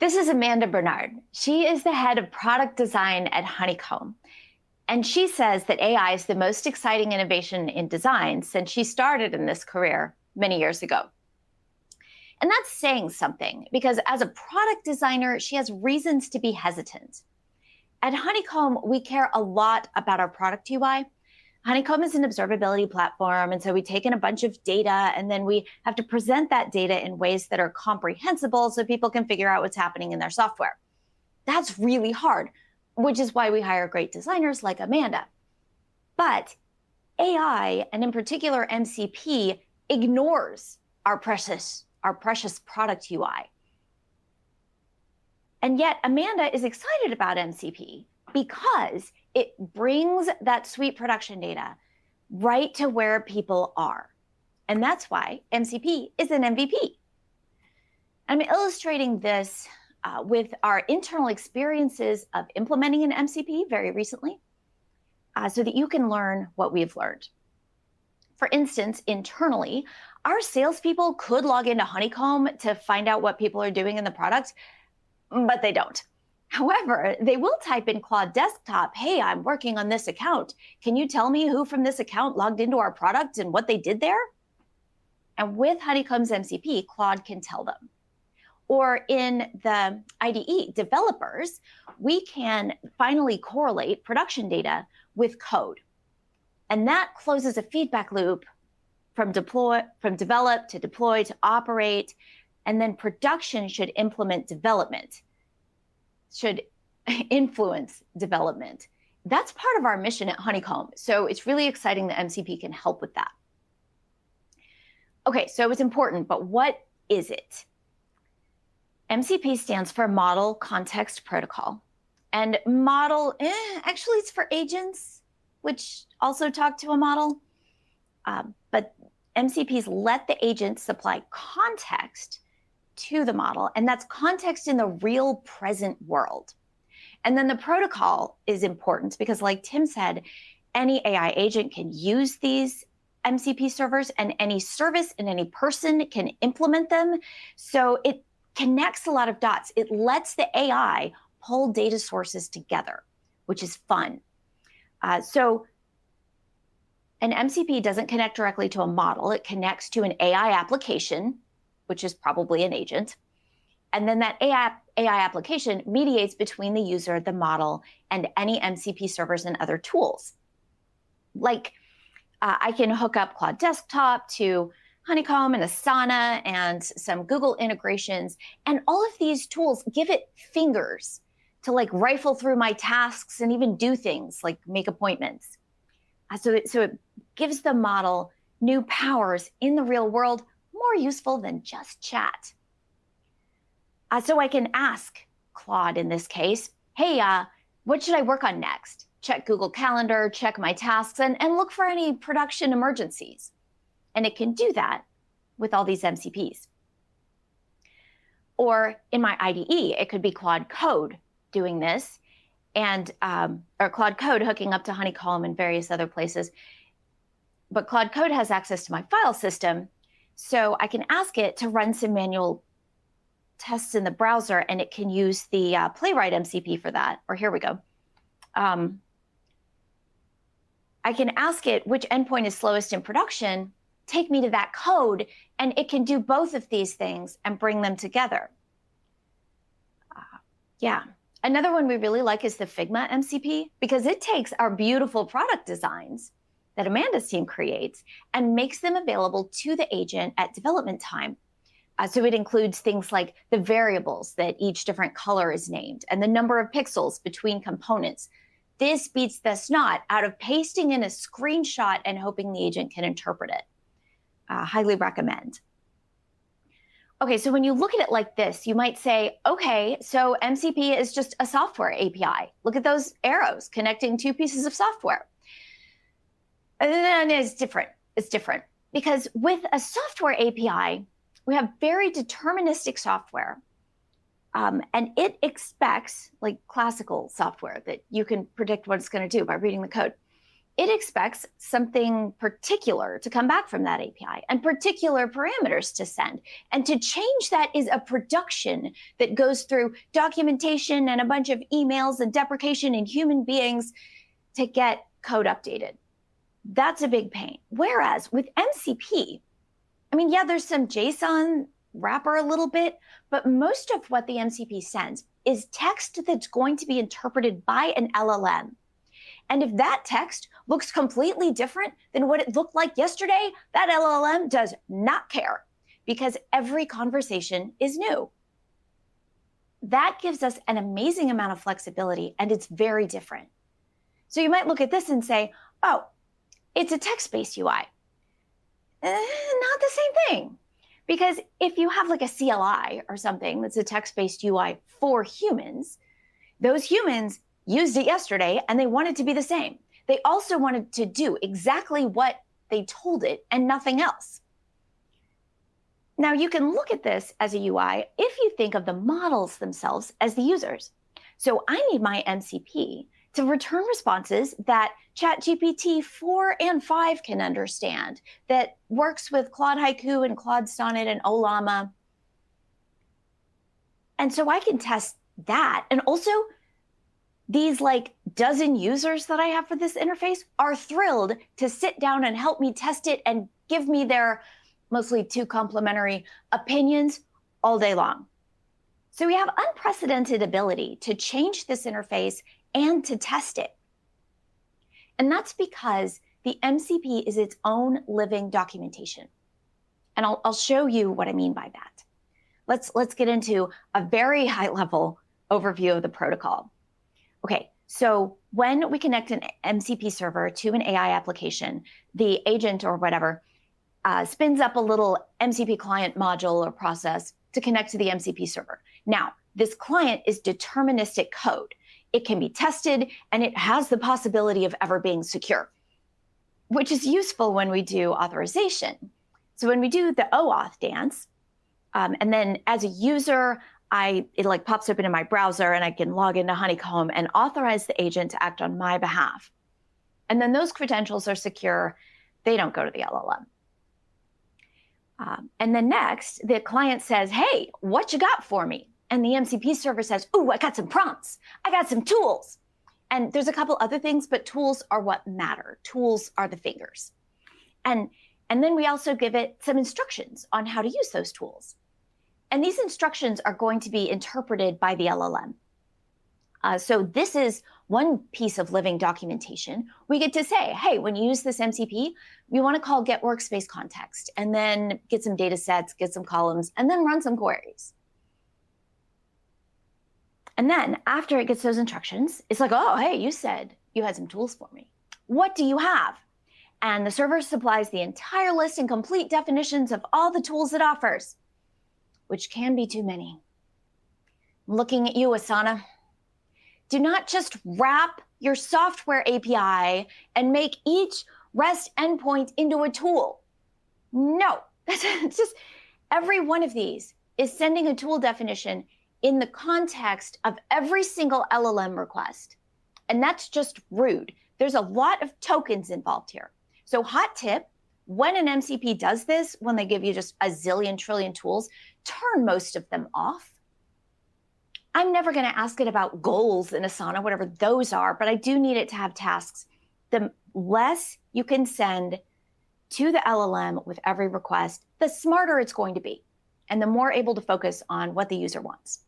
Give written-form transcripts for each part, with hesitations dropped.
This is Amanda Bernard. She is the head of product design at Honeycomb. And she says that AI is the most exciting innovation in design since she started in this career many years ago. And that's saying something because as a product designer, she has reasons to be hesitant. At Honeycomb, we care a lot about our product UI. Honeycomb is an observability platform, and so we take in a bunch of data, and then we have to present that data in ways that are comprehensible so people can figure out what's happening in their software. That's really hard, which is why we hire great designers like Amanda. But AI, and in particular MCP, ignores our precious product UI. And yet Amanda is excited about MCP because it brings that sweet production data right to where people are. And that's why MCP is an MVP. I'm illustrating this with our internal experiences of implementing an MCP very recently so that you can learn what we've learned. For instance, internally, our salespeople could log into Honeycomb to find out what people are doing in the product, but they don't. However, they will type in Claude Desktop, hey, I'm working on this account. Can you tell me who from this account logged into our product and what they did there? And with Honeycomb's MCP, Claude can tell them. Or in the IDE, developers, we can finally correlate production data with code. And that closes a feedback loop from develop to deploy to operate, and then production should implement development, should influence development. That's part of our mission at Honeycomb. So it's really exciting that MCP can help with that. Okay, so it's important, but what is it? MCP stands for Model Context Protocol. And model, actually it's for agents, which also talk to a model. But MCPs let the agent supply context to the model, and that's context in the real present world. And then the protocol is important because, like Tim said, any AI agent can use these MCP servers, and any service and any person can implement them. So it connects a lot of dots. It lets the AI pull data sources together, which is fun. So an MCP doesn't connect directly to a model. It connects to an AI application, which is probably an agent. And then that AI application mediates between the user, the model, and any MCP servers and other tools. Like I can hook up Claude Desktop to Honeycomb and Asana and some Google integrations. And all of these tools give it fingers to like rifle through my tasks and even do things like make appointments. So it gives the model new powers in the real world, more useful than just chat. So I can ask Claude in this case, hey, what should I work on next? Check Google Calendar, check my tasks, and look for any production emergencies. And it can do that with all these MCPs. Or in my IDE, it could be Claude Code doing this, and or Claude Code hooking up to Honeycomb and various other places. But Claude Code has access to my file system, so I can ask it to run some manual tests in the browser, and it can use the Playwright MCP for that. Or here we go. I can ask it which endpoint is slowest in production, take me to that code, and it can do both of these things and bring them together. Yeah. Another one we really like is the Figma MCP, because it takes our beautiful product designs that Amanda's team creates and makes them available to the agent at development time. So it includes things like the variables that each different color is named and the number of pixels between components. This beats the snot out of pasting in a screenshot and hoping the agent can interpret it. Highly recommend. Okay, so when you look at it like this, you might say, okay, so MCP is just a software API. Look at those arrows connecting two pieces of software. And then it's different. It's different because with a software API, we have very deterministic software. And it expects, like classical software, that you can predict what it's going to do by reading the code. it expects something particular to come back from that API and particular parameters to send. And to change that is a production that goes through documentation and a bunch of emails and deprecation and human beings to get code updated. That's a big pain. Whereas with MCP, I mean, yeah, there's some JSON wrapper a little bit, but most of what the MCP sends is text that's going to be interpreted by an LLM. And if that text looks completely different than what it looked like yesterday, that LLM does not care because every conversation is new. That gives us an amazing amount of flexibility, and it's very different. So you might look at this and say, oh, it's a text-based UI. Not the same thing. Because if you have like a CLI or something that's a text-based UI for humans, those humans used it yesterday and they want it to be the same. They also wanted to do exactly what they told it and nothing else. Now you can look at this as a UI if you think of the models themselves as the users. So I need my MCP to return responses that ChatGPT 4 and 5 can understand, that works with Claude Haiku and Claude Sonnet and Olama. And so I can test that. And also, these like dozen users that I have for this interface are thrilled to sit down and help me test it and give me their mostly too complementary opinions all day long. So we have unprecedented ability to change this interface and to test it. And that's because the MCP is its own living documentation. And I'll show you what I mean by that. Let's get into a very high level overview of the protocol. Okay, so when we connect an MCP server to an AI application, the agent or whatever spins up a little MCP client module or process to connect to the MCP server. Now, this client is deterministic code. It can be tested, and it has the possibility of ever being secure, which is useful when we do authorization. So when we do the OAuth dance, and then as a user, it like pops open in my browser, and I can log into Honeycomb and authorize the agent to act on my behalf. And then those credentials are secure. They don't go to the LLM. And then next, the client says, hey, what you got for me? And the MCP server says, oh, I got some prompts. I got some tools. And there's a couple other things, but tools are what matter. Tools are the fingers. And then we also give it some instructions on how to use those tools. And these instructions are going to be interpreted by the LLM. So this is one piece of living documentation. We get to say, hey, when you use this MCP, you want to call get workspace context, and then get some data sets, get some columns, and then run some queries. And then after it gets those instructions, it's like, oh, hey, you said you had some tools for me. What do you have? And the server supplies the entire list and complete definitions of all the tools it offers, which can be too many. I'm looking at you, Asana. Do not just wrap your software API and make each REST endpoint into a tool. No, that's just every one of these is sending a tool definition in the context of every single LLM request. And that's just rude. There's a lot of tokens involved here. So hot tip, when an MCP does this, when they give you just a zillion trillion tools, turn most of them off. I'm never going to ask it about goals in Asana, whatever those are, but I do need it to have tasks. The less you can send to the LLM with every request, the smarter it's going to be, and the more able to focus on what the user wants.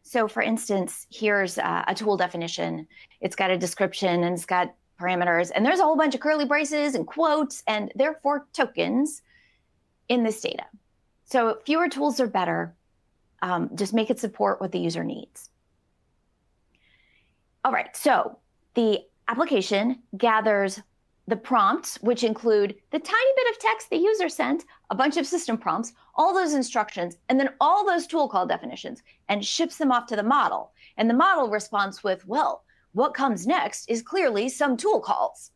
So for instance, here's a tool definition. It's got a description and it's got parameters, and there's a whole bunch of curly braces and quotes, and therefore tokens in this data. So fewer tools are better. Just make it support what the user needs. All right, so the application gathers the prompts, which include the tiny bit of text the user sent, a bunch of system prompts, all those instructions, and then all those tool call definitions, and ships them off to the model. And the model responds with, well, what comes next is clearly some tool calls.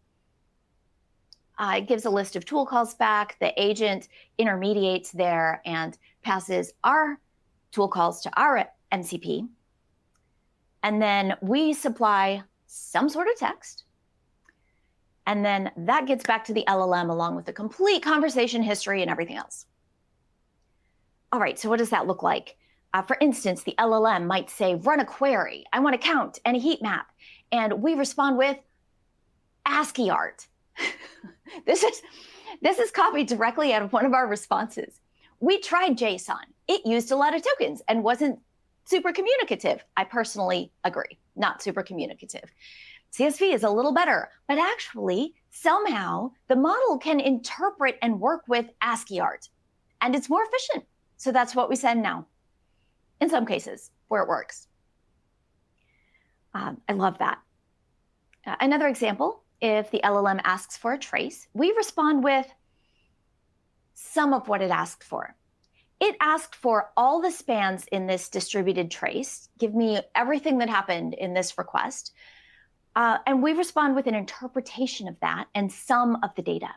It gives a list of tool calls back. The agent intermediates there and passes our tool calls to our MCP. And then we supply some sort of text. And then that gets back to the LLM along with the complete conversation history and everything else. All right, so what does that look like? For instance, the LLM might say, run a query. I want a count and a heat map. And we respond with ASCII art. This is copied directly out of one of our responses. We tried JSON. It used a lot of tokens and wasn't super communicative. I personally agree, not super communicative. CSV is a little better, but actually, somehow, the model can interpret and work with ASCII art, and it's more efficient. So that's what we send now, in some cases, where it works. I love that. Another example, if the LLM asks for a trace, we respond with some of what it asked for. It asked for all the spans in this distributed trace. Give me everything that happened in this request. And we respond with an interpretation of that and some of the data.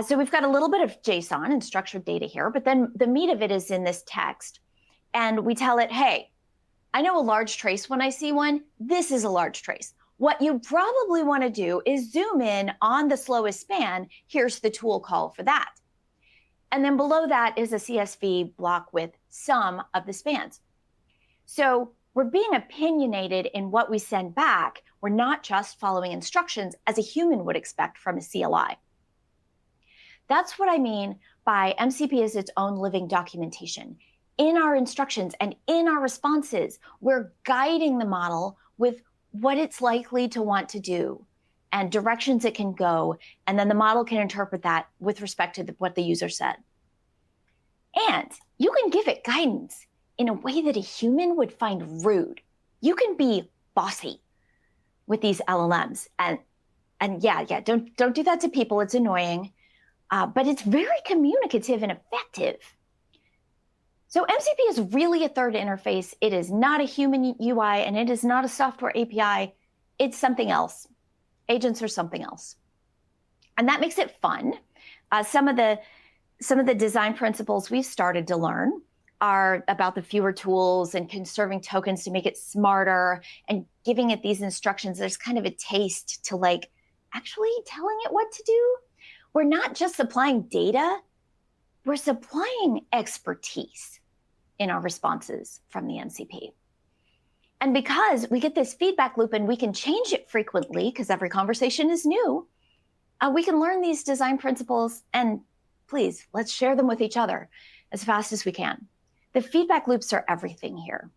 So we've got a little bit of JSON and structured data here, but then the meat of it is in this text. And we tell it, hey, I know a large trace when I see one. This is a large trace. What you probably want to do is zoom in on the slowest span. Here's the tool call for that. And then below that is a CSV block with some of the spans. So we're being opinionated in what we send back. We're not just following instructions as a human would expect from a CLI. That's what I mean by MCP as its own living documentation. In our instructions and in our responses, we're guiding the model with what it's likely to want to do and directions it can go, and then the model can interpret that with respect to what the user said. And you can give it guidance in a way that a human would find rude. You can be bossy with these LLMs, and yeah, don't do that to people. It's annoying, but it's very communicative and effective. So MCP is really a third interface. It is not a human UI, and it is not a software API. It's something else. Agents are something else, and that makes it fun. Some of the design principles we've started to learn are about the fewer tools and conserving tokens to make it smarter and giving it these instructions. There's kind of a taste to like actually telling it what to do. We're not just supplying data, we're supplying expertise in our responses from the MCP. And because we get this feedback loop and we can change it frequently because every conversation is new, we can learn these design principles and please, let's share them with each other as fast as we can. The feedback loops are everything here.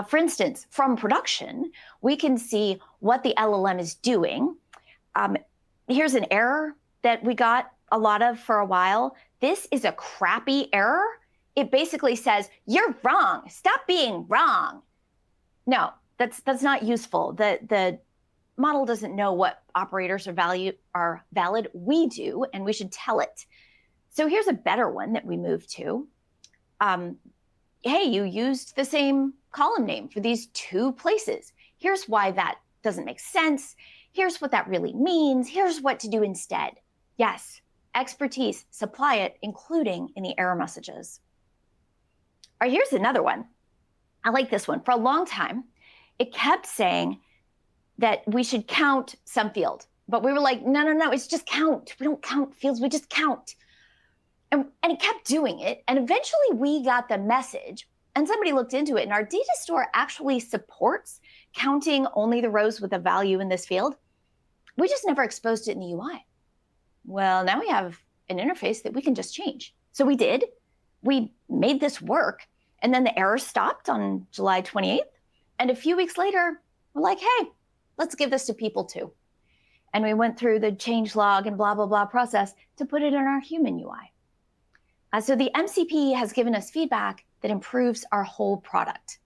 For instance, from production, we can see what the LLM is doing. Here's an error that we got a lot of for a while. This is a crappy error. It basically says, you're wrong, stop being wrong. No, that's not useful. The model doesn't know what operators are valid. We do, and we should tell it. So here's a better one that we moved to. Hey, you used the same column name for these two places. Here's why that doesn't make sense. Here's what that really means. Here's what to do instead. Yes, expertise, supply it, including in the error messages. All right, here's another one. I like this one. For a long time, it kept saying that we should count some field, but we were like, no, it's just count. We don't count fields, we just count. And it kept doing it. And eventually we got the message and somebody looked into it, and our data store actually supports counting only the rows with a value in this field. We just never exposed it in the UI. Well, now we have an interface that we can just change. So we did. We made this work. And then the error stopped on July 28th. And a few weeks later, we're like, hey, let's give this to people too. And we went through the change log and blah, blah, blah process to put it in our human UI. So the MCP has given us feedback that improves our whole product.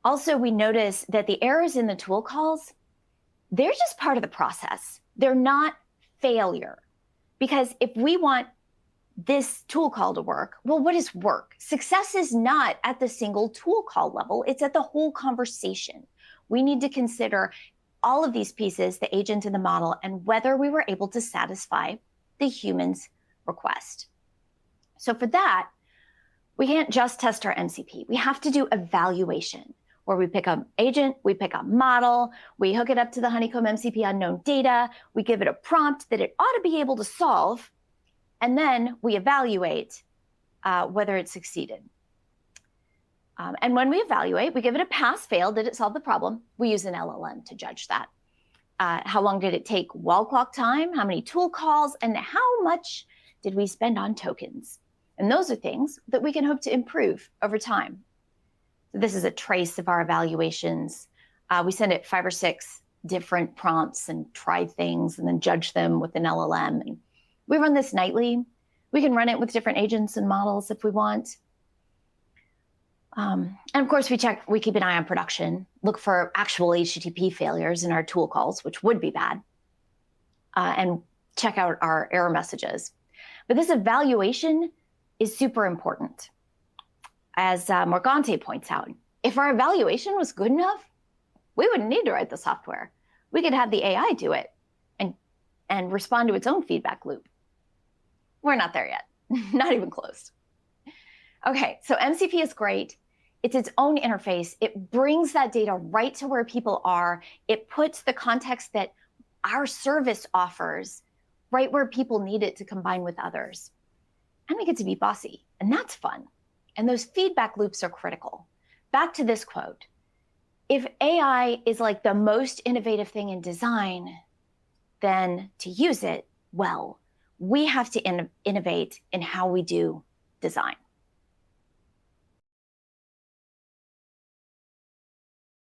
Also, we notice that the errors in the tool calls, they're just part of the process. They're not failure. Because if we want this tool call to work, well, what is work? Success is not at the single tool call level. It's at the whole conversation. We need to consider all of these pieces, the agent and the model, and whether we were able to satisfy the human's request. So for that, we can't just test our MCP. We have to do evaluation. where we pick an agent, we pick a model, we hook it up to the Honeycomb MCP unknown data, we give it a prompt that it ought to be able to solve, and then we evaluate whether it succeeded. And when we evaluate, we give it a pass-fail. Did it solve the problem? We use an LLM to judge that. How long did it take wall clock time? How many tool calls? And how much did we spend on tokens? And those are things that we can hope to improve over time. So this is a trace of our evaluations. We send it 5 or 6 different prompts and try things and then judge them with an LLM. And we run this nightly. We can run it with different agents and models if we want. And of course, we keep an eye on production, look for actual HTTP failures in our tool calls, which would be bad, and check out our error messages. But this evaluation is super important. As Morgante points out, if our evaluation was good enough, we wouldn't need to write the software. We could have the AI do it and respond to its own feedback loop. We're not there yet, not even close. Okay, so MCP is great. It's its own interface. It brings that data right to where people are. It puts the context that our service offers right where people need it to combine with others. And we get to be bossy, and that's fun. And those feedback loops are critical. Back to this quote. If AI is like the most innovative thing in design, then to use it well, we have to innovate in how we do design.